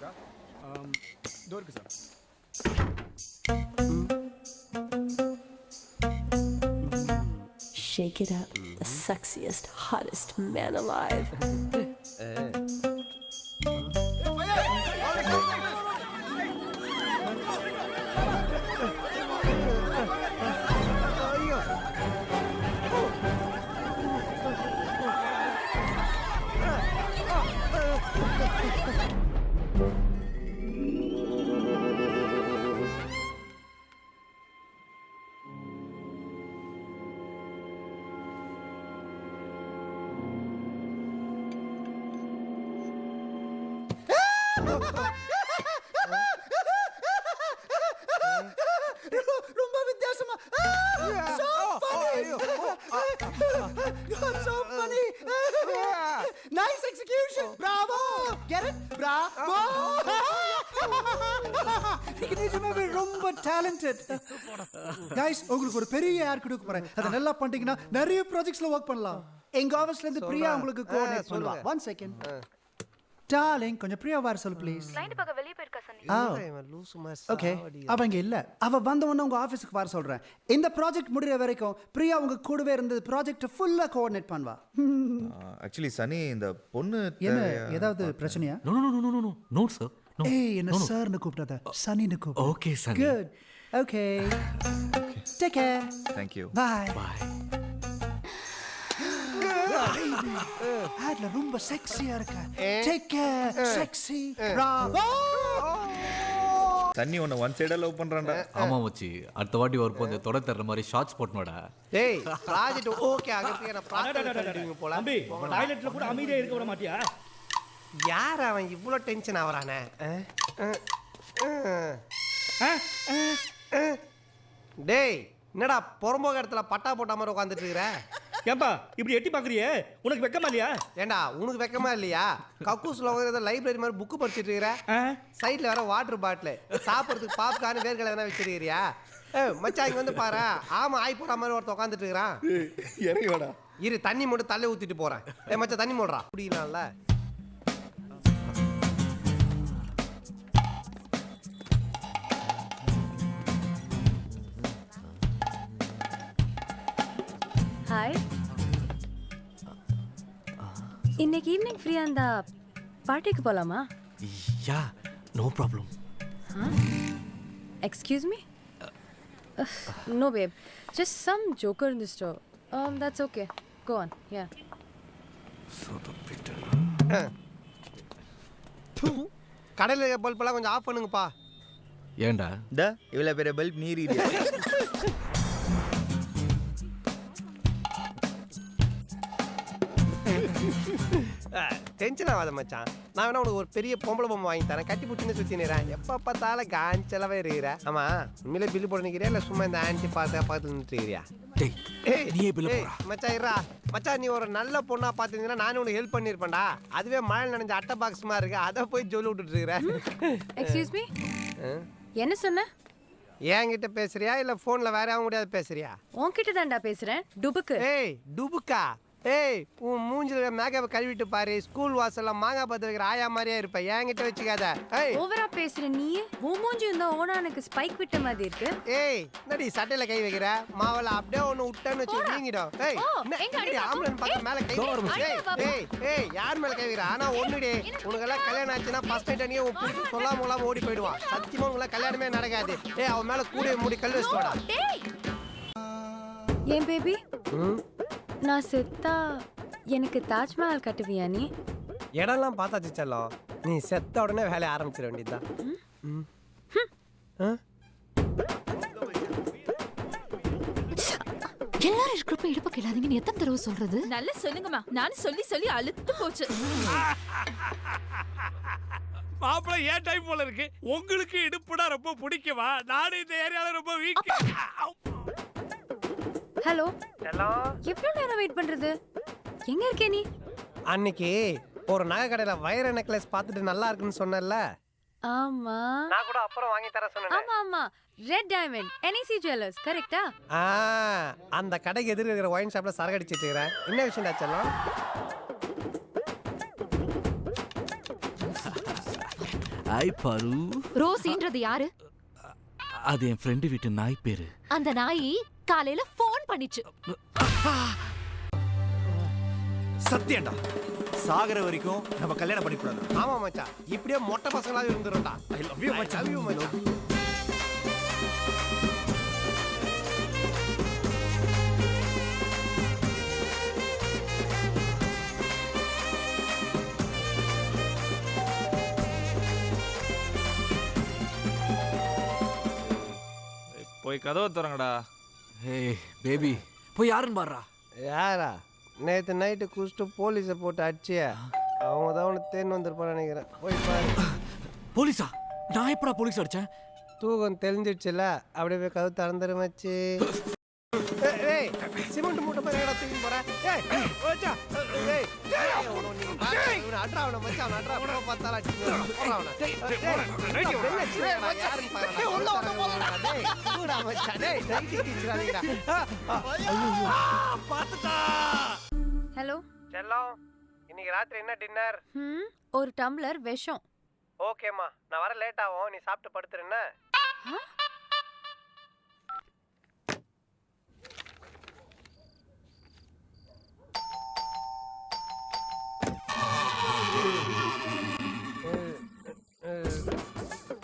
இருக்கா? இதோ இருக்கு sir. Shake it up, the sexiest, hottest man alive. ரொம்ப வித்தியாசமா so funny you're so funny nice execution bravo get it bravo நீங்க நிஜமாவே ரொம்ப talented guys உங்களுக்கு ஒரு பெரிய ஏர் கொடுக்க போறேன் அதை நல்லா பண்ணிட்டீங்கன்னா நிறைய ப்ராஜெக்ட்ஸ்ல வர்க் பண்ணலாம் எங்க ஆபீஸ்ல இருந்து பிரியா உங்களுக்கு கோஆர்டினேட் பண்ணுவா 1 செகண்ட் டார்லிங் கொஞ்சம் பிரியா வர சொல்லு ப்ளீஸ் கிளையண்ட் பக்கம் வெளிய போயிருக்கா சன்னி ஓகே அவங்க இல்ல அவ வந்த உடனே உங்க ஆபீஸ்க்கு வர சொல்றேன் இந்த ப்ராஜெக்ட் முடியற வரைக்கும் பிரியா உங்க கூடவே இருந்து ப்ராஜெக்ட் ஃபுல்லா கோஆர்டினேட் பண்ணுவா ஆக்சுவலி சனி இந்த பொண்ணு என்ன ஏதாவது பிரச்சனையா No, no, no, no, no, no, no, sir. No. ஏய் என்ன சார்னு கூப்பிடாத சனின்னு கூப்பிடு Okay, Sunny. good okay take care thank you bye Bye. ஆட்ல ரொம்ப செக்ஸியா இருக்க take care sexy bravo Sunny உன்னை ஒன் சைடா லவ் பண்றான்டா. ஆமா மச்சி, அடுத்த வாட்டி வரப்போ இந்த தொட தர்ற மாதிரி ஷார்ட்ஸ் போட்டுனோடா. டேய் ப்ராஜெக்ட் ஓகே ஆகிறதுக்கு நான் ப்ராஜெக்ட் போல தம்பி டாய்லெட்ல கூட அமைதியா இருக்க விட மாட்டியா? யார் அவன் இவ்ளோ டென்ஷன் ஆவறானே டேய் என்னடா பொறம்போக இடத்துல பட்டா போட்ட மாதிரி உட்காந்துட்டு இருக்கிற ஏன்பா இப்படி எட்டி பாக்குறியே? உனக்கு வெக்கமா இல்லையா? ஏண்டா உனக்கு வெக்கமா இல்லையா? கக்கூஸ்ல உட்காந்து லைப்ரரி மாதிரி புக்கு படிச்சிட்டு இருக்கிற சைடுல வேற வாட்டர் பாட்டில் சாப்பிட்றதுக்கு பாப்கார்ன் வேர்க்கடலை எதனா வச்சிருக்கிறியா? மச்சான் இங்க வந்து பாரு ஆமா ஆய் போற மாதிரி ஒருத்த உட்காந்துட்டு இருக்கிறான் இறங்கி வாடா. இரு தண்ணி மட்டும் தள்ளி ஊத்திட்டு போறேன் மச்சான் தண்ணி மூடுறா குடிக்கலாம்ல ஹாய் இன்னைக்கு ஈவினிங் ஃப்ரீயா இருந்தா பார்ட்டிக்கு போலாமா? Yeah, no problem. Excuse me no babe just some joker in the store that's okay go on yeah கடையில் இருக்க பல்பெல்லாம் கொஞ்சம் ஆஃப் பண்ணுங்கப்பா ஏன்டா? டா இவ்வளவு பெரிய பல்ப் நீரியா? டென்ஷன் ஆகாத மச்சான் நான் வேணா உனக்கு ஒரு பெரிய பொம்பளை பொம்மை வாங்கி தரேன் கட்டி பிடிச்சின்னு சுற்றி நிறேன் எப்போ பார்த்தாலும் காஞ்சலவே இருக்கிற ஆமா உண்மையிலே பில்லு போட நிற்கிறியா இல்லை சும்மா இந்த ஆன்டி பார்த்து பக்கத்தில் நின்றுக்கிறியா? டேய், நீயே பில்ல போடா. மச்சான் இருடா மச்சான் நீ ஒரு நல்ல பொண்ணா பார்த்துருந்தீங்கன்னா நானும் உனக்கு ஹெல்ப் பண்ணியிருப்பேன்டா அதுவே மழை நனைஞ்ச அட்டை பாக்ஸ் மாதிரி இருக்கு அதை போய் சொல்லி விட்டுட்டு இருக்கிறேன் எக்ஸ்கியூஸ் மீ என்ன சொன்ன? என்கிட்ட பேசுறியா இல்லை ஃபோனில் வேற ஆக முடியாது பேசுறியா? உன்கிட்ட தான்டா பேசுறேன் டுபுக்கு. ஏய் டுபுக்கா ஏய் உன் மூஞ்சில மேக்கப் கழுவிட்டு பாரு ஸ்கூல் வாசல்ல மாங்காய் பத்து வைக்கிற ஆயா மாதிரியா இருப்ப என்கிட்ட வச்சுக்காத. ஏய் ஓவரா பேசுற நீ உன் மூஞ்சி இருந்தா ஓனானுக்கு ஸ்பைக் விட்ட மாதிரி இருக்கு. ஏய் என்னடி சட்டையில கை வைக்கிற மாவல அப்படியே ஒன்னு விட்டேன்னு வச்சு வீங்கிடும். ஏய் என்னடி ஆம்பளன் பார்த்து மேல கை ஏய் ஏய் யார் மேல கை வைக்கிற? ஆனா ஒண்ணுடி உனக்கெல்லாம் கல்யாணம் ஆச்சுன்னா ஃபர்ஸ்ட் நைட் அன்னைக்கு உன் புருஷன் சொல்லாம ஓடி போயிடுவான் சத்தியமா உங்களுக்கு கல்யாணமே நடக்காது. ஏய் அவன் மேல கூடிய மூடி கல் வச்சுடா. ஏன் பேபி நான் செத்தா எனக்கு தாஜ்மஹால் கட்டுவியா நீ? இடம்லாம் பார்த்தாச்சு செல்லம் நீ செத்த உடனே வேலையை ஆரம்பிச்சிட வேண்டியதுதான். எல்லாரும் இருக்கிறப்ப இடுப்பு கேளாதீங்கன்னு எத்தனை தடவை சொல்றது? நல்லா சொல்லுங்கம்மா நானும் சொல்லி சொல்லி அழுத்து போச்சு. மாப்பிள்ள ஏன் டைம் போல இருக்கு உங்களுக்கு இடுப்புடா ரொம்ப பிடிக்குமா? நானும் இந்த ஏரியால ரொம்ப வீக். ஹலோ எவ்வளவு நேரம் வெயிட் பண்றது? எங்க இருக்கே நீ? அன்னைக்கு ஒரு நகை கடையில வைர நெக்லஸ் பார்த்துட்டு நல்லா இருக்குன்னு சொன்னேன்ல ஆமா நான் கூட அப்புறம் வாங்கி தர சொன்னேன். ஆமா ஆமா ரெட் டைமண்ட் NEC ஜுவல்லர்ஸ் கரெக்ட்டா? அந்த கடைக்கு எதிர இருக்கிற ஒயின் ஷாப்ல சரக்கு அடிச்சிட்டு இருக்கேன். என்ன விஷயம்டா செல்லம்? ஹாய் பாரு. ரோசின்றது யாரு? அது என் ஃப்ரெண்டு வீட்டு நாய் பேரு. அந்த நாய் காலையில ஃபோன் பண்ணிச்சு. சத்தியம்டா, சாகர வரைக்கும் நம்ம கல்யாணம் பண்ணிக்கூடாது. ஆமா மச்சான், இப்படியே மொட்டை பசங்களாவே இருந்துரும்டா. ஐ லவ் யூ மச்சான். லவ் யூ மச்சான். போய் கதவை திறங்கடா. ஏய் பேபி, போய் யாருன்னு பாடுறா. யாரா? நேற்று நைட்டு குடிச்சிட்டு போலீஸை போட்டு அடிச்சிய, அவங்க தான் உனக்கு தேன் வந்திருப்பான்னு நினைக்கிறேன். போய் பாரு. போலீஸா? நான் எப்படா போலீஸ் அடிச்சேன்? தூக்கம் தெளிஞ்சிடுச்சுல, அப்படியே போய் கதவு திறந்துரு மச்சி. ஏய் சிமெண்ட் மூட்டை மாதிரி எங்கடா தூக்கி போற? ஏய் ஓச்சா. ஏய் நீங்க பாரு, இவனை அட்ரா அவனை மச்சான், அவனை அட்ரா அவனை பார்த்தால அடிச்சு போறா அவனை. டேய் யாருன்னு பாருடா. உள்ள வந்து போறடா. டேய் கூடா மச்சான். டேய் டைட்டி டீச்சராதீங்கடா. பாத்துட்டா. ஹலோ செல்லம், இன்னைக்கு ராத்திரி என்ன டின்னர்? ஒரு டம்ளர் விஷம். ஓகேம்மா, நான் வர லேட் ஆகும், நீ சாப்பிட்டு படுத்துறேன்னா.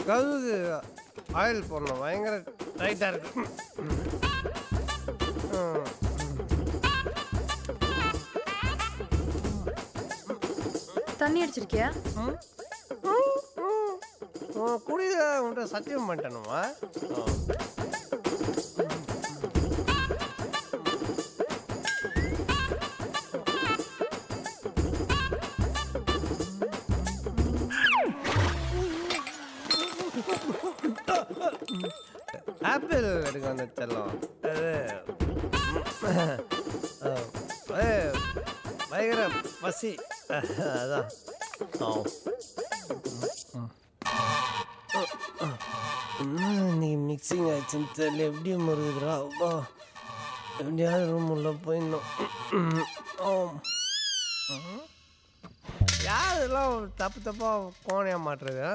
கழுகு ஆயில் போடணும், பயங்கர டைட்டாக இருக்கு. தண்ணி அடிச்சிருக்கியா? குடியில உன்ட்ட சத்தியம் பண்ணிட்டேனுமா? ஆப்பிள் எடுக்க வந்து செல்லம். பயங்கர பசி, அதான். நீ மிக்சிங் ஆச்சுன்னு தெரியல, எப்படி மறுதுரா? அப்பா எப்படியாவது ரூம் உள்ள போயிடணும். யாரெல்லாம் தப்பு தப்பா கோணையா மாட்டுறது?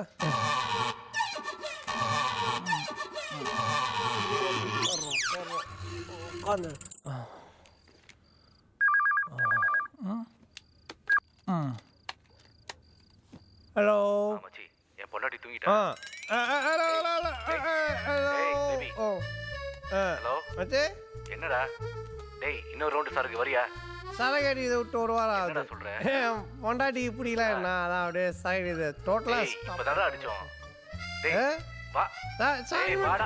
ஹலோ மச்சி, என் பொண்டாட்டி தூங்கிட்டா. ஹலோ மச்சே, என்னடா? டேய், இன்னொரு ரவுண்ட் சரக்கு வரியா? சரகடி இதை விட்டு ஒரு வாரம் ஆகுது. சொல்றேன், பொண்டாட்டி இப்படிலாம் என்ன, அதான் அப்படியே சைடு இது டோட்டலா இப்பதான்டா அடிச்சோம். டேய் வா. சாரி வாடா.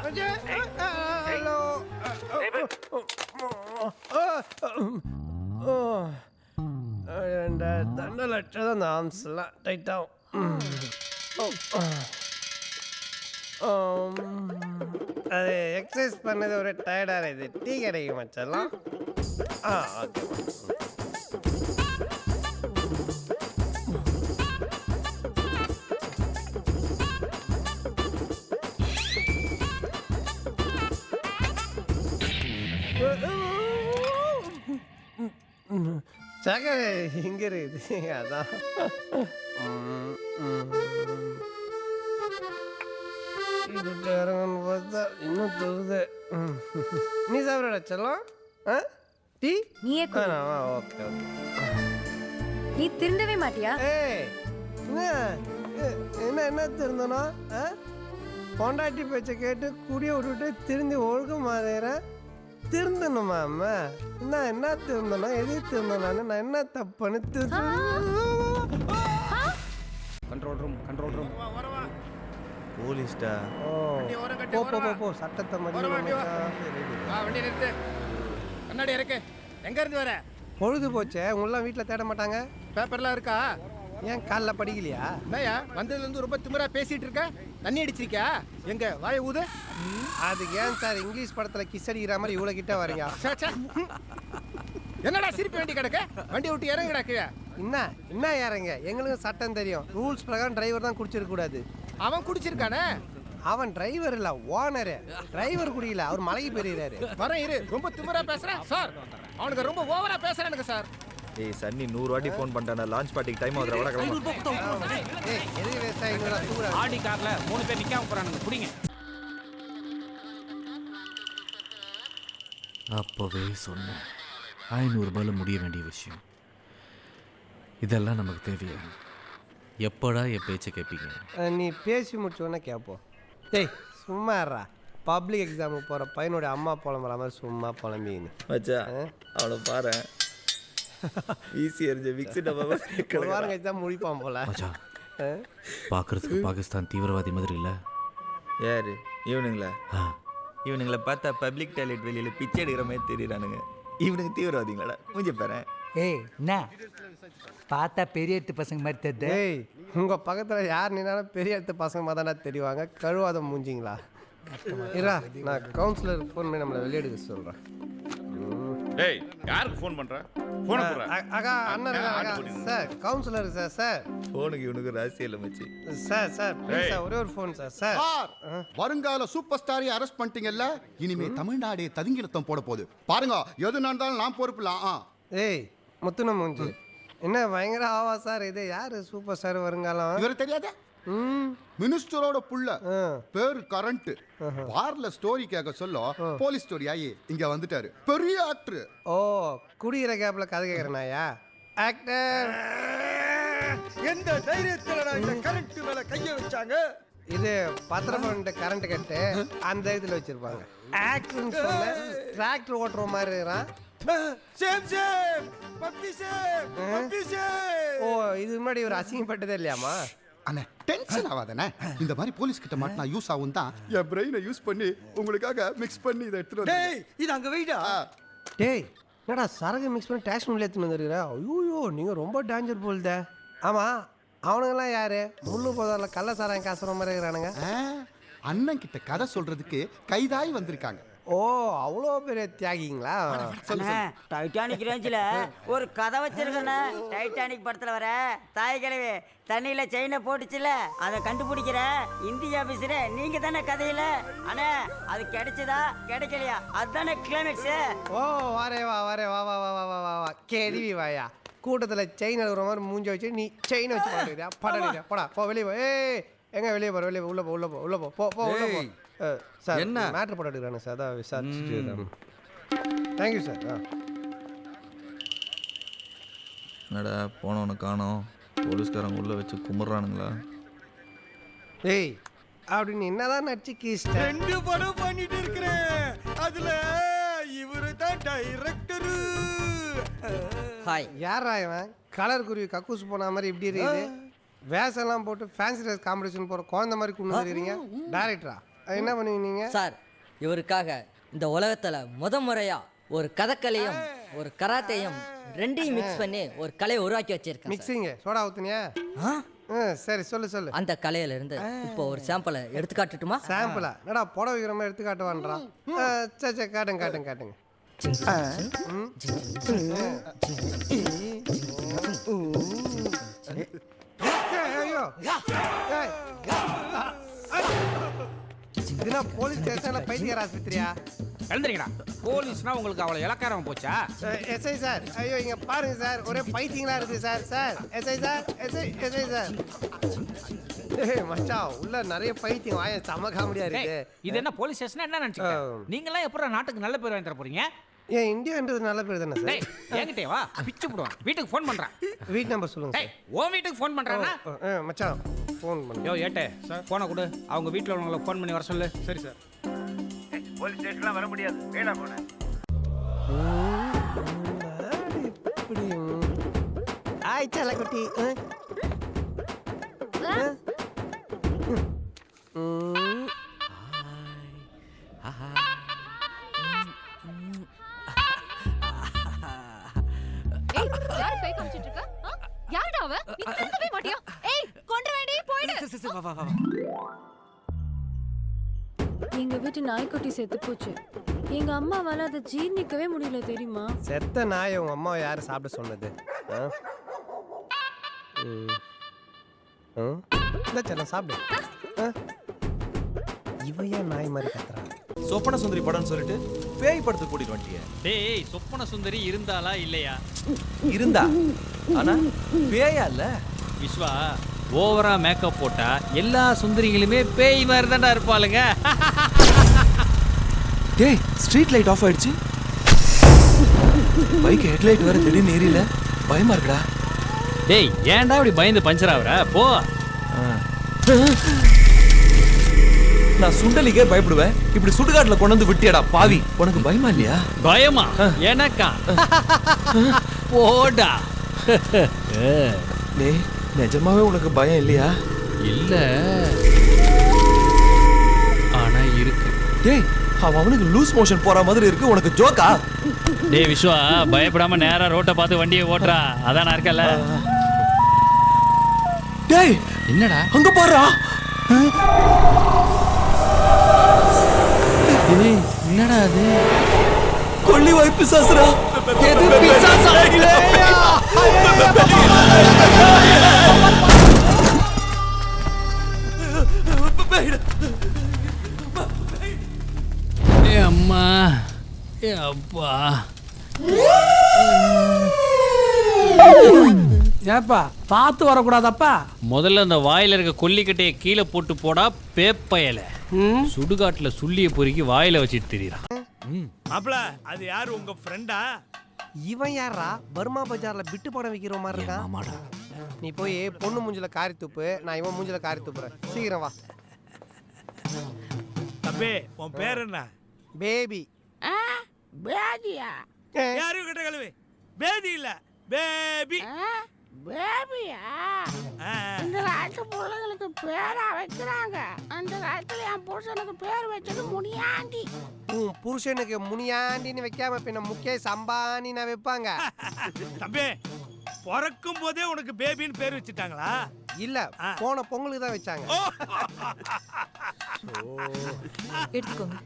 ஹலோ. ரெண்டு தண்டல் அடிச்சது அந்த ஆர்ம்ஸ்லாம் டைட்டாகும். அது எக்ஸசைஸ் பண்ணது ஒரு டயர்டாக இருக்குது. டீ கிடைக்கும் மச்செல்லாம். ஓகே. சக்கரை இங்க இருக்குது, அதான். இறங்கன்னு பார்த்தா இன்னும் தொகுது. நீ சாப்பிட செல்லம்? டீ நீயே குடி. Okay okay. நீ திருந்தவே மாட்டியா? ஏய் என்ன என்ன திருந்தனா? பொண்டாட்டி பேச்சை கேட்டு குடிய விட்டுட்டு திருந்தி ஒழுக்க மாதிரிறேன். திருந்தணுமா அம்மா? நான் என்ன திருந்தணும், எது திருந்தனான்னு நான் என்ன தப்புன்னு கண்ட்ரோல் ரூம். போலீஸ்டா. போ சட்டத்தை வண்டி நிறுத்து. கண்ணாடி இருக்கு. எங்க இருந்து வர? பொழுது போச்சே, உங்களாம் வீட்டில் தேட மாட்டாங்க. பேப்பர்லாம் இருக்கா? ஏன் காலைல படிக்கலையா? என்னையா வந்ததுலேருந்து ரொம்ப திமிரா பேசிட்டு இருக்க? தண்ணி அடிச்சிருக்கியா? எங்க வாய ஊது. அதுக்கு ஏன் சார் இங்கிலீஷ் படத்தில் கிஸ் அடிக்கிற மாதிரி இவ்வளோ கிட்ட வரீங்க? என்னடா சிரிப்பு வேண்டி கிடக்கு? வண்டி விட்டு இறங்கி கிடக்கு. என்ன இறங்க? எங்களுக்கு சட்டம் தெரியும். ரூல்ஸ் பிரகாரம் டிரைவர் தான் குடிச்சிருக்க கூடாது. அவன் குடிச்சிருக்கானே. அவன் டிரைவர் இல்ல, ஓனரு. டிரைவர் குடியில, அவர் மலைக்கு பெரியறாரு. வரேன் இரு. ரொம்ப திமிரா பேசுறேன் சார். அவனுக்கு ரொம்ப ஓவரா பேசுறானுங்க சார். ஏய் சன்னி 100 வாட்டி ஃபோன் பண்ணிட்டானே லான்ச் பார்ட்டிக்கு டைம் ஆகுதுடா வட கிளம்பு. ஏய் எதுக்கு வேஸ்டா இன்னொரு தூர ஆடி கார்ல 3 பேர் நிக்காம போறானுங்க புடிங்க. அப்போவே சொன்னேன் 500 ரூபாயில முடிய வேண்டிய விஷயம். இதெல்லாம் நமக்கு தேவையா? எப்படா என் பேச்சை கேட்பீங்க? நீ பேசி முடிச்சோன்னே கேட்போம். ஏய் சும்மா இருடா. பப்ளிக் எக்ஸாமுக்கு போகிற பையனோட அம்மா புலம்புற மாதிரி சும்மா புலம்பின்னு மச்சான் அவனை பாரு ஈஸி எரிஞ்ச மிக்ஸி டப்பா ஒரு வாரம் கழிச்சு தான் முடிப்பான் போல. மச்சான் பார்க்கறதுக்கு பாகிஸ்தான் தீவிரவாதி மாதிரி இல்லை? யாரு இவனுங்களா? இவனுங்களை பார்த்தா பப்ளிக் டாய்லெட் வெளியில பிச்சை எடுக்கிற மாதிரி தெரியுறானுங்க. இவனுங்க தீவிரவாதிங்களாடா மூஞ்சி பாரு. ஏய் என்ன பார்த்தா பெரிய எடுத்து பசங்க மாதிரி தெரியுது. ஏய் உங்கள் பக்கத்தில் யார் நின்னாலும் பெரிய இடத்து பசங்க மாதிரி தானே தெரிவாங்க. கழுவாத மூஞ்சிங்களா? இரா நான் கவுன்சிலருக்கு ஃபோன் பண்ணி நம்மளை வெளியெடுக்க சொல்கிறேன். டேய் யாருக்கு ஃபோன் பண்ற? ஃபோன் போடுற. அக்கா அண்ணன் சார் கவுன்சிலர் சார். சார் ஃபோனுக்கு இவனுக்கு ராசி இல்லை மச்சி. சார் ப்ளீஸ் சார் ஒரே ஒரு ஃபோன் சார். வருங்கால சூப்பர் ஸ்டாரை அரெஸ்ட் பண்ணிட்டீங்கல்ல, இனிமே தமிழ்நாடு ததுங்கிலத்தம் போட போகுது பாருங்க. எது நடந்தாலும் நான் பொறுப்புலாம். ஏய் முத்துன மூஞ்சி என்ன பயங்கர ஆவா சார். இது யாரு சூப்பர் ஸ்டார் வருங்காலம்? இவரு தெரியாத மினிஸ்டரோட புள்ள பேரு கரண்ட். பார்ல ஸ்டோரி கேட்க சொல்ல போலீஸ் ஸ்டோரி ஆகி இங்க வந்துட்டாரு. பெரிய ஆக்டர். ஓ குடிக்கிற கேப்ல கதை கேட்கறனாயா ஆக்டர்? எந்த தைரியத்துல இந்த கரண்ட் மேல கைய வச்சாங்க? இது பத்திரப்பண்ட கரண்ட் கட்டு அந்த இதுல வச்சிருப்பாங்க. ஆக்டர்னு சொல்ல டிராக்டர் ஓட்டுற மாதிரி இருக்கிறான். ஓ இது முன்னாடி ஒரு அசிங்கப்பட்டதே இல்லையாமா? அண்ணே டென்ஷன் ஆகாதண்ணே. இந்த மாதிரி போலீஸ் கிட்ட மாட்டினா யூஸ் ஆகும் தான் என் பிரெயினை யூஸ் பண்ணி உங்களுக்காக மிக்ஸ் பண்ணி இதை எடுத்துட்டு டேய் இது அங்க வெயிடா. டேய் என்னடா சரகு மிக்ஸ் பண்ணி டேக்ஸ் முள்ள எடுத்துன்னு வந்துருக்கிற? ஐயோ நீங்க ரொம்ப டேஞ்சர் போல்தே. ஆமா அவனுங்கெல்லாம் யாரு? முள்ளு போதால கள்ள சாராயம் காசுற மாதிரி இருக்கிறானுங்க. அண்ணன் கிட்ட கதை சொல்றதுக்கு கைதாய் வந்திருக்காங்க. ஓ அவ்வளோ பெரிய தியாகிங்களா? டைட்டானிக் ரேஞ்சில் ஒரு கதை வச்சிருக்கண்ணே. டைட்டானிக் படத்தில் வர தாய் கிழவி தண்ணியில் செயினை போட்டுச்சுல, அதை கண்டுபிடிக்கிற இந்திய ஆபீஸர் நீங்க தானே கதையில. அண்ணே அது கிடைச்சதா கிடைக்கலையா அதுதானே கிளைமேக்ஸ். ஓ வாரே வா வா வா வா வா வா வா கேள்வி வாயா. கூட்டத்தில் செயின் எழுதுற மாதிரி மூஞ்சி வச்சு நீ செயின் வச்சு பாட்டுக்கிறியா? படா போடா போ வெளியே போ. ஏய் எங்க வெளியே போற? வெளியே உள்ள போ உள்ள போ உள்ள போ போ போ உள்ள போ. சார் என்ன மேட்ரு போட்டு எடுக்கிறானு சார்? அதான் விசாரிச்சுட்டு. Thank you sir. என்னடா போனவனை காணோம். போலீஸ்காரங்க உள்ள வச்சு கும்பிட்றானுங்களா? ஏய் அப்படின்னு என்னதான் நடிச்சு கீஸ்ட 2 படம் பண்ணிட்டு இருக்கிறேன். அதுல இவரு தான் டைரக்டர். ஹாய் யாரா இவன்? கலர் குருவி கக்கூஸ் போன மாதிரி இப்படி இருக்குது. வேஷம்லாம் போட்டு ஃபேன்சி ட்ரெஸ் காம்படிஷன் போகிற குழந்தை மாதிரி கொண்டு வந்துருக்கீங்க. டைரக்டரா என்ன பண்ணுவீங்க சார்? இவருக்காக இந்த உலகத்துல முறையா ஒரு கதக்கலையும் ஒரு கராத்தையும் ரெண்டையும் மிக்ஸ் பண்ணி ஒரு கலையை உருவாக்கி வச்சிருக்கேன். மிக்சிங்க சோடா ஊத்துனியா? சரி சொல்லு. அந்த கலையில இருந்து இப்போ ஒரு சாம்பிளை எடுத்து காட்டுட்டுமா? சாம்பிளா? என்னடா புடவை வைக்கிற மாதிரி எடுத்து காட்டுவான்றான். சரி காட்டுங்க. ஐயோ இதுனா போலீஸ் ஸ்டேஷன்ல பைத்தியர் ஆஸ்பத்திரியா? எழுந்திரிங்கடா. போலீஸ்னா உங்களுக்கு அவ்வளவு இலக்காரமா போச்சா? எஸ்ஐ சார் ஐயோ இங்க பாருங்க சார் ஒரே பைத்தியங்களா இருக்கு சார். எஸ்ஐ சார் ஏய் மச்சான் உள்ள நிறைய பைத்தியம் வாய சம காமெடியா இருக்கு. இது என்ன போலீஸ் ஸ்டேஷன் என்ன நினைச்சீங்க? நீங்க எல்லாம் எப்பற நாட்டுக்கு நல்ல பேர் வாங்கி தர போறீங்க? ஏன் இந்தியான்றது நல்ல பேர் தானே சார்? என்கிட்டே வா பிச்சு போடுவான். வீட்டுக்கு ஃபோன் பண்றேன். வீட் நம்பர் சொல்லுங்க சார். உன் வீட்டுக்கு ஃபோன் பண்றானா? மச்சான் ஃபோன் பண்ணு. யோ ஏட்டே போனை கொடு. அவங்க வீட்டில் உள்ளவங்களை ஃபோன் பண்ணி வர சொல்லு. சரி சார். போலீஸ் ஸ்டேஷன்லாம் வர முடியாது. வேடா போனே. இப்படி ஆயிச்சல குட்டி. யார் கை காமிச்சிட்டு இருக்க? யாரடா அவ? நீ திரும்பவே மாட்டியா? ஏய் கொன்ற வேண்டி போய்டு. வா வா. எங்க வீட்டு நாய்க்குட்டி செத்து போச்சு. எங்க அம்மாவால அதை ஜீர்ணிக்கவே முடியல தெரியுமா? செத்த நாய் உங்க அம்மாவை யாரு சாப்பிட சொன்னது? இந்த செல்லம் சாப்பிடு. இவ ஏன் நாய் மாதிரி கத்துறா? சொப்பன சுந்தரி படம்னு சொல்லிட்டு பேய் படத்துக்கு கூட்டிட்டு வந்துட்டியே. டேய் சொப்பன சுந்தரி இருந்தாளா இல்லையா? இருந்தா, ஆனா பேயா இல்ல. விஸ்வா ஓவரா மேக்கப் போட்டா எல்லா சுந்தரிகளுமே பேய் மாதிரி தான்டா இருப்பாளுங்க. டேய் ஸ்ட்ரீட் லைட் ஆஃப் ஆயிடுச்சு. பைக் ஹெட்லைட் வேற திடீர்னு ஏறில, பயமா இருக்குடா. டேய் ஏன்டா இப்படி பயந்து பஞ்சர் ஆகுற? போ. நான் சுண்டலிக்கே பயப்படுவேன், இப்படி சுடுகாட்டுல கொண்டு வந்து விட்டியடா பாவி. உனக்கு பயமா இல்லையா? பயமா? எனக்கா? போடா. டேய் நிஜமாவே உனக்கு பயம் இல்லையா? இல்ல ஆனா இருக்கு. டேய் அவனுக்கு லூஸ் மோஷன் போற மாதிரி இருக்கு, உனக்கு ஜோக்கா? டேய் விஸ்வா பயப்படாம நேரா ரோட்டை பார்த்து வண்டியை ஓட்டுறா, அதான் நான் இருக்கல. டேய் என்னடா அங்க பாருடா. டேய் என்னடா அது? கொள்ளி வாய் பிசாசுடா. எது பிசாசா? ஏ அம்மா, ஏ அப்பா. ஏப்பா பார்த்து வரக்கூடாதப்பா. முதல்ல அந்த வாயில இருக்க கொல்லிக்கட்டையை கீழே போட்டு போடா பேப்பயல. சுடுகாட்டுல சுள்ளிய பொறுக்கி வாயில வச்சிட்டு திரியறான். மாப்ள அது யாரு உங்க ஃப்ரெண்டா? இவன் யாரா? பர்மா பஜார்ல பிட்டு படம் விக்கிற மாதிரி இருக்கான். ஆமாடா. நீ போய் பொண்ணு மூஞ்சில காரி துப்பு, நான் இவன் மூஞ்சில காரி துப்புறேன். சீக்கிரம் வா. தம்பி உன் பேர் என்ன? பேபி. பேதியா? யாரு கிட்ட கழுவி? பேதி இல்ல பேபி. பேபியா? இந்த காலத்து பிள்ளைங்களுக்கு பேரா வைக்கிறாங்க. அந்த காலத்துல என் புருஷனுக்கு பேர் வச்சது முனியாண்டி. உன் புருஷனுக்கு முனியாண்டின்னு வைக்காம பின்ன முகேஷ் அம்பானின்னு வைப்பாங்க. தம்பி பிறக்கும் போதே உனக்கு பேபின்னு பேர் வச்சுட்டாங்களா? இல்ல போன பொங்கலுக்கு தான் வச்சாங்க. எடுத்துக்கோங்க.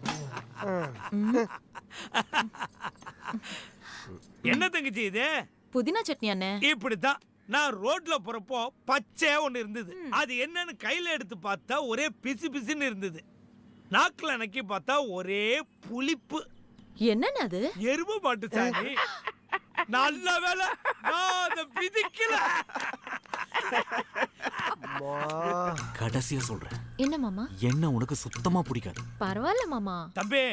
என்ன தங்கச்சி இது? புதினா சட்னி அண்ணே. இப்படித்தான் நான் ரோட்ல போறப்போ பச்சை ஒண்ணு இருந்தது. அது என்னன்னு கையில எடுத்து பார்த்தா ஒரே பிசு பிசுன்னு இருந்தது. நாக்குல நக்கி பார்த்தா ஒரே புளிப்பு. என்னன்னு அது? எருமை மாட்டு சாணி. நல்ல வேலை நான் அதை பிதிக்கல. கடைசியா சொல்றேன், என்ன மாமா? என்ன உனக்கு சுத்தமா பிடிக்காது. பரவாயில்ல மாமா. தம்பி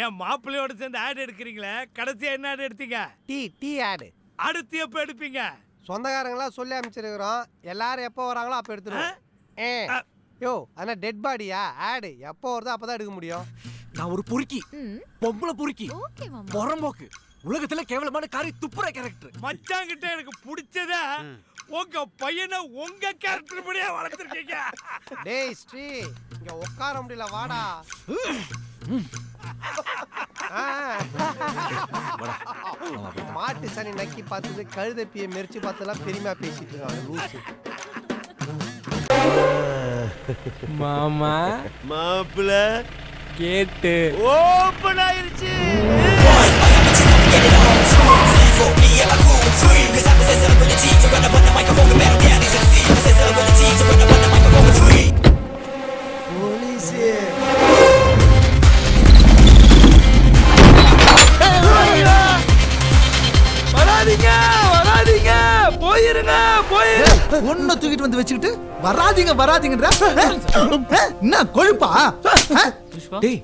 என் மாப்பிள்ளையோட சேர்ந்து ஆட் எடுக்கிறீங்களே, கடைசியா என்ன ஆட் எடுத்தீங்க? டீ ஆடு. அடுத்து எப்ப எடுப்பீங்க? சொந்தக்காரங்களாம் சொல்லி அமைச்சிருக்கிறோம், எல்லாரும் எப்போ வராங்களோ அப்போ எடுத்துருவோம். யோ ஆனா டெட் பாடியா? ஆடு எப்போ வருதோ அப்பதான் எடுக்க முடியும். நான் ஒரு பொறுக்கி, பொம்பளை பொறுக்கி, ஓகே மாமா. பொறம்போக்கு, உலகத்துல கேவலமான காரி துப்புற கேரக்டர். மச்சான் கிட்ட எனக்கு பிடிச்சதா உங்க பையனை உங்க கேரக்டர் படியா வளர்த்துருக்கீங்க. டேய் ஸ்ரீ இங்க உட்கார முடியல, வாடா. மாட்டு சனி நக்கி பார்த்தது, கழுதப்பியை மெரிச்சு பார்த்ததெல்லாம் பெருமையா பேசிட்டு இருக்காங்க லூசு. மாமா மாப்பிள்ள கேட்டு ஓபன் ஆயிருச்சு. வராதீங்க வராதீங்க, போயிருங்க போயிருங்க. ஒன்ன தூக்கிட்டு வந்து வச்சுக்கிட்டு வராதீங்க வராதீங்கன்ற என்ன கொழுப்பா? டேய்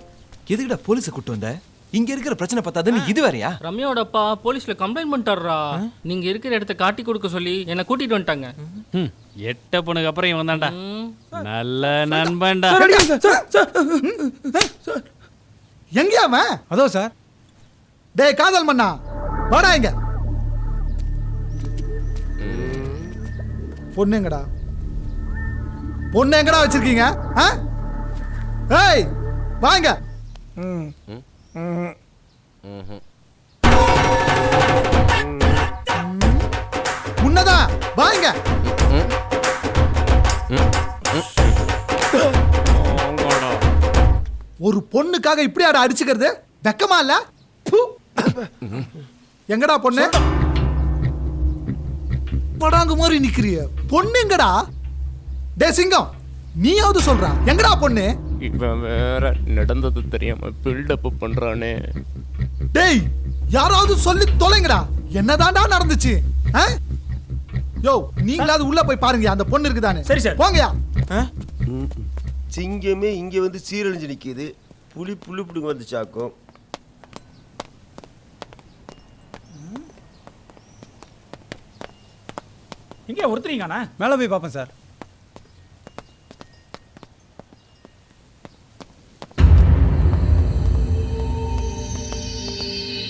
எதுக்குடா போலீஸை கூட்டு வந்த? இங்க இருக்கிற பிரச்சனை பார்த்தாதுன்னு இது வேறயா? ரம்யாவோட அப்பா போலீஸ்ல கம்ப்ளைண்ட் பண்ணிட்டாரா? நீங்க இருக்கிற இடத்த காட்டி கொடுக்க சொல்லி என்ன கூட்டிட்டு வந்துட்டாங்க. எட்ட பொண்ணுக்கு அப்புறம் இவன் தான்டா நல்ல நண்பன்டா. எங்கயா அவன்? அதோ சார். டேய் காதல் மண்ணா வாடா இங்க. பொண்ணு எங்கடா? பொண்ணு எங்கடா வச்சிருக்கீங்க? ஏய் வாங்க. முன்னதான் வாங்க. ஒரு பொண்ணுக்காக இப்படி ஆட அடிச்சுக்கிறது வெக்கமா இல்ல? எங்கடா பொண்ணு? படாங்க மாதிரி நிக்கிறிய பொண்ணு எங்கடா? டே சிங்கம் நீயாவது சொல்றா, எங்கடா பொண்ணு? இவன் வேற நடந்தது தெரியாம பில்டப் பண்றானே. டேய் யாராவது சொல்லி தொலைங்கடா, என்னதான்டா நடந்துச்சு? யோ நீங்களாவது உள்ள போய் பாருங்க, அந்த பொண்ணு இருக்குதானே. சரி சார். போங்கயா. சிங்கமே இங்க வந்து சீரழிஞ்சு நிக்குது, புலி புல்லு புடுங்க வந்து சாக்கும். எங்கே ஒருத்தரீங்கண்ணா? மேலே போய் பார்ப்பேன் சார்.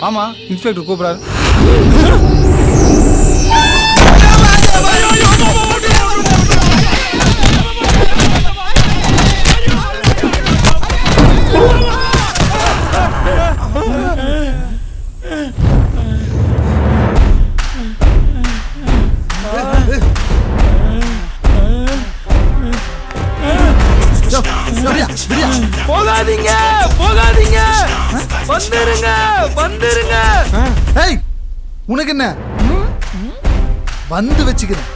ஆமா இன்ஸ்பெக்டர் கூப்பிடாரு. போகாதீங்க போகாதீங்க, வந்துருங்க வந்துருங்க. ஏய் உனக்கு என்ன வந்து வச்சுக்கிறேன்.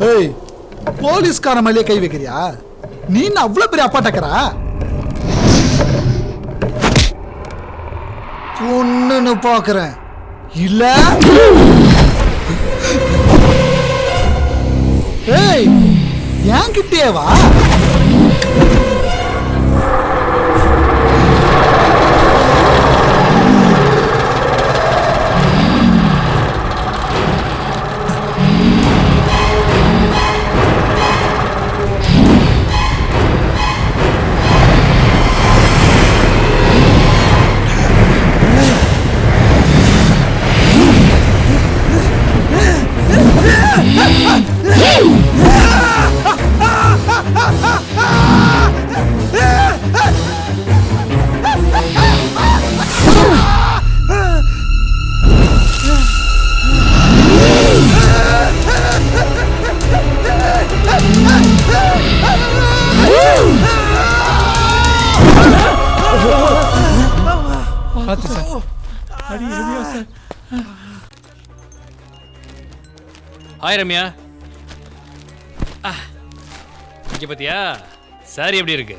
ஏய் போலீஸ்கார மேலே கை வைக்கிறியா? நீ அவ்வளவு பெரிய அப்பா டக்கரா? பொண்ணுன்னு பாக்குறேன் இல்ல? ஏய் என்கிட்டே வா. ஹாய் ரம்யா. இங்க பாத்தியா சாரி எப்படி இருக்கு?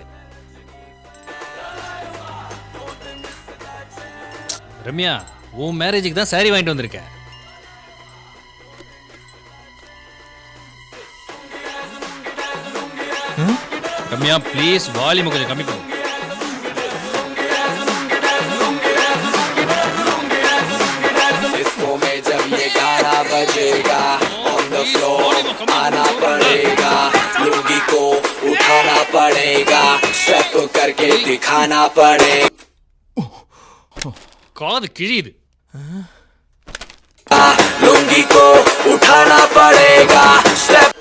ரம்யா உன் மேரேஜுக்கு தான் சாரி வாங்கிட்டு வந்திருக்கேன். ரம்யா ப்ளீஸ் வால்யூம் கொஞ்சம் கம்மி பண்ணு. बजेगा on the floor आना पड़ेगा लुंगी को उठाना पड़ेगा स्टेप करके दिखाना पड़ेगा. காது கிழியுது. लुंगी को उठाना पड़ेगा स्टेप.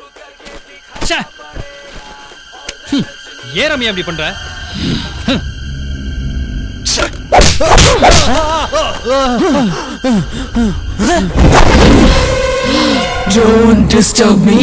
ஏன் ரம்யா அப்படி பண்ற? Don't disturb me.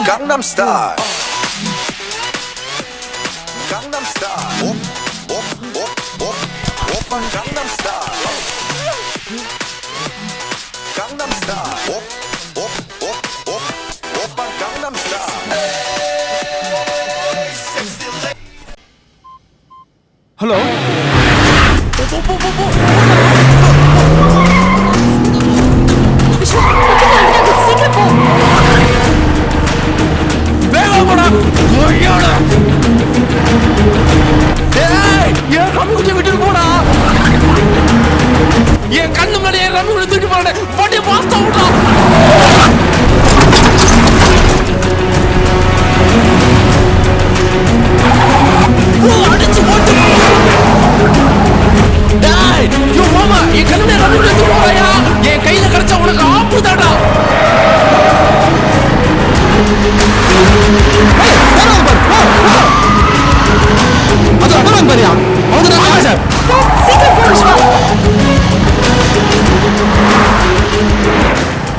Gangnam Style. Gangnam Style. Op, op, op, op, op, Gangnam Style. Gangnam Style. Op, op, op, op, op, Gangnam Style. Hey, sexy lady. Hello வேகம் போடா ஐயோடா ஏய் என் ரம்மி குச்சி விட்டுட்டு போடா என் கண்ணு முன்னாடி என் ரம்மி குச்சி தூக்கி போடா வண்டி பாஸ்தா விட்டா அடிச்சு போட்டு டேய் யோ மாமா என் கண்ணு முன்னாடி ரம்மி குச்சி தூக்கி போடாயா என் கையில கிடைச்சா உனக்கு ஆப்பு தாடா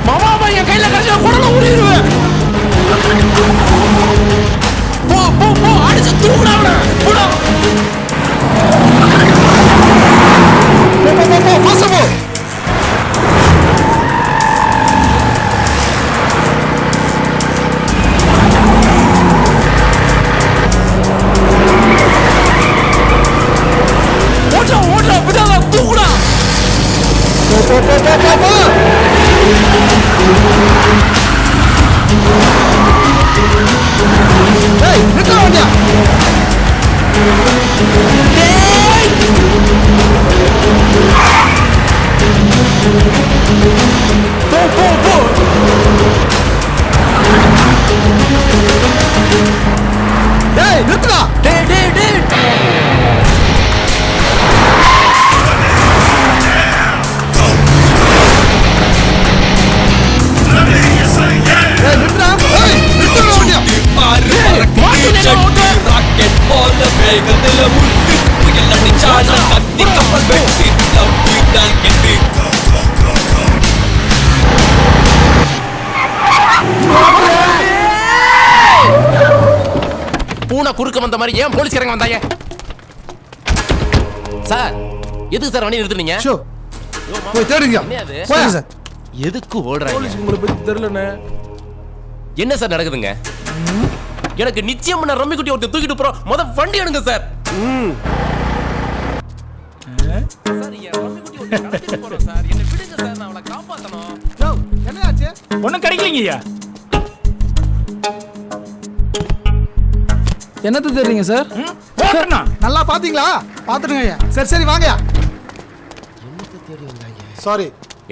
மாமா என் கையில கடைசியா குடல ஊறிடுவேன் போ போ போ அடிச்சு தூக்குடா அவனை போடா போ போ போ ஃபாஸ்டா போ ஓடா விடாத தூக்குடா போ போ போ போ போ போ ஏய் நிக்க வண்டியா டேய் போ போ போ டேய் நிறுத்துடா டேய் டேய் டேய் பூனை குறுக்க வந்த மாதிரி ஏன் போலீஸ்காரங்க வந்தாங்க சார் எதுக்கு சார் வண்டி நிறுத்துனீங்க போய் தேடுங்க போய் சார் எதுக்கு ஓடுறாங்க போலீஸ் உங்களை பத்தி தெரியலனே என்ன சார் நடக்குதுங்க எனக்கு நிச்சயம் நான் ரம்மி குட்டி ஒருத்தர் தூக்கிட்டு போறோம் முத வண்டி எடுங்க சார் சார் ஏன் ரம்மி குட்டி ஒருத்தர் கடத்திட்டு போறோம் சார் என்ன விடுங்க சார் நான் அவளை காப்பாத்தணும் யோ என்ன ஆச்சு ஒண்ணும் கிடைக்கலங்கய்யா என்னது தெரியுங்க சார் நல்லா பாத்தீங்களா பாத்துருங்க சரி சரி வாங்கயா சாரி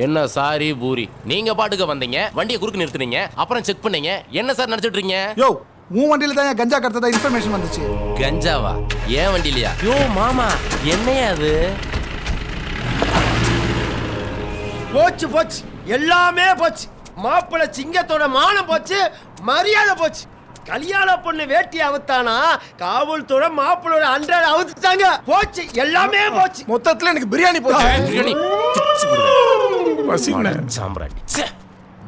என்ன சாரி பூரி நீங்க பாட்டுக்கு வந்தீங்க வண்டியை குறுக்கு நிறுத்துனீங்க அப்புறம் செக் பண்ணீங்க என்ன சார் நினைச்சிட்டு இருக்கீங்க யோ உன் வண்டியில தான் கஞ்சா கடத்ததா இன்ஃபர்மேஷன் வந்துச்சு கஞ்சாவா ஏன் வண்டிலையா யோ மாமா என்னையா அது போச்சு போச்சு எல்லாமே போச்சு மாப்பிள்ளை சிங்கத்தோட மானம் போச்சு மரியாதை போச்சு கல்யாண பொண்ணு வேட்டி அவுத்தானா காவல்துறை மாப்பிள்ளோட அன்றாட அவுத்துட்டாங்க போச்சு எல்லாமே போச்சு மொத்தத்துல எனக்கு பிரியாணி போச்சு சாம்பிராணி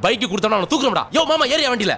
பைக்கு கொடுத்தா அவனை தூக்குறோம்டா யோ மாமா ஏறியா வண்டியில